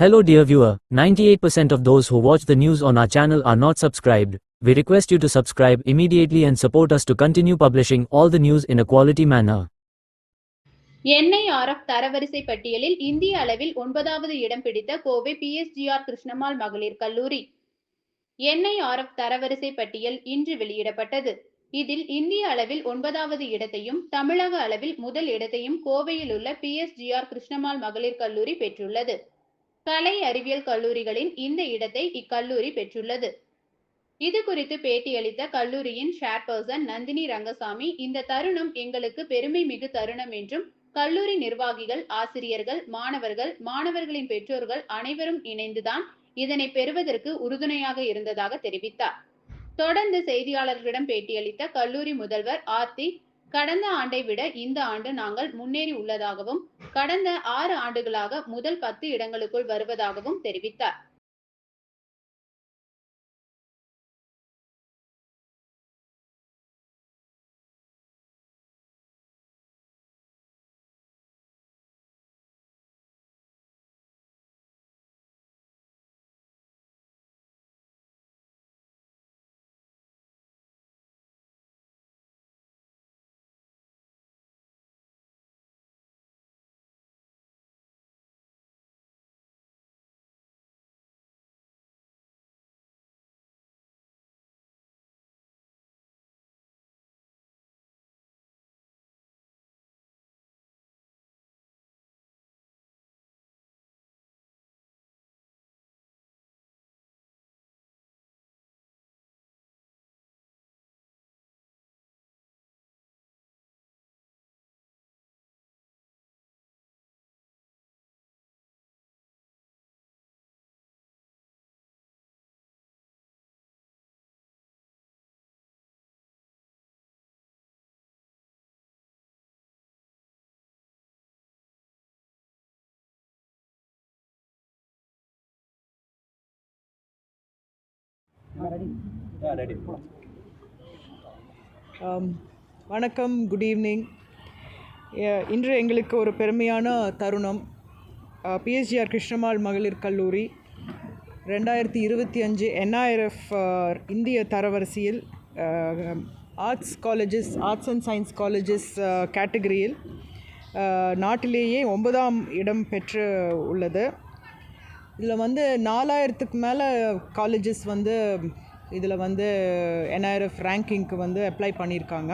Hello dear viewer, 98% of those who watch the news on our channel are not subscribed. We request you to subscribe immediately and support us to continue publishing all the news in a quality manner. NIRF தரவரிசை பட்டியலில் இந்திய அளவில் 9வது இடம் பிடித்த Kovai PSGR Krishnammal மகளிர் கல்லூரி. NIRF தரவரிசை பட்டியல் இன்று வெளியிடப்பட்டது. இதில் இந்திய அளவில் 9வது இடத்தையும் தமிழக அளவில் முதல் இடத்தையும் கோவையில் உள்ள PSGR கிருஷ்ணம்மாள் மகளிர் கல்லூரி பெற்றுள்ளது. கலை அறிவியல் கல்லூரிகளின் இந்த இடத்தை இக்கல்லூரி பெற்றுள்ளது. இது குறித்து பேட்டியளித்த கல்லூரியின் சேர்பர்சன் நந்தினி ரங்கசாமி, இந்த தருணம் எங்களுக்கு பெருமை மிகு தருணம் என்றும் கல்லூரி நிர்வாகிகள், ஆசிரியர்கள், மாணவர்களின் பெற்றோர்கள் அனைவரும் இணைந்துதான் இதனை பெறுவதற்கு உறுதுணையாக இருந்ததாக தெரிவித்தார். தொடர்ந்து செய்தியாளர்களிடம் பேட்டியளித்த கல்லூரி முதல்வர் ஆர்த்தி, கடந்த ஆண்டை விட இந்த ஆண்டு நாங்கள் முன்னேறி உள்ளதாகவும் கடந்த 6 ஆண்டுகளாக முதல் 10 இடங்களுக்குள் வருவதாகவும் தெரிவித்தார். வணக்கம், குட் ஈவினிங். இன்று எங்களுக்கு ஒரு பெருமையான தருணம். PSGR கிருஷ்ணம்மாள் மகளிர் கல்லூரி 2025 NIRF இந்திய தரவரிசையில் ஆர்ட்ஸ் அண்ட் சயின்ஸ் காலேஜஸ் கேட்டகரியில் நாட்டிலேயே 9ஆம் இடம் பெற்று உள்ளது. இதில் 4000க்கு மேலே காலேஜஸ் இதில் NIRF ரேங்கிங்க்கு அப்ளை பண்ணியிருக்காங்க.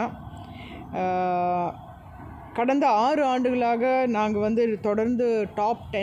கடந்த 6 ஆண்டுகளாக நாங்கள் தொடர்ந்து டாப் 10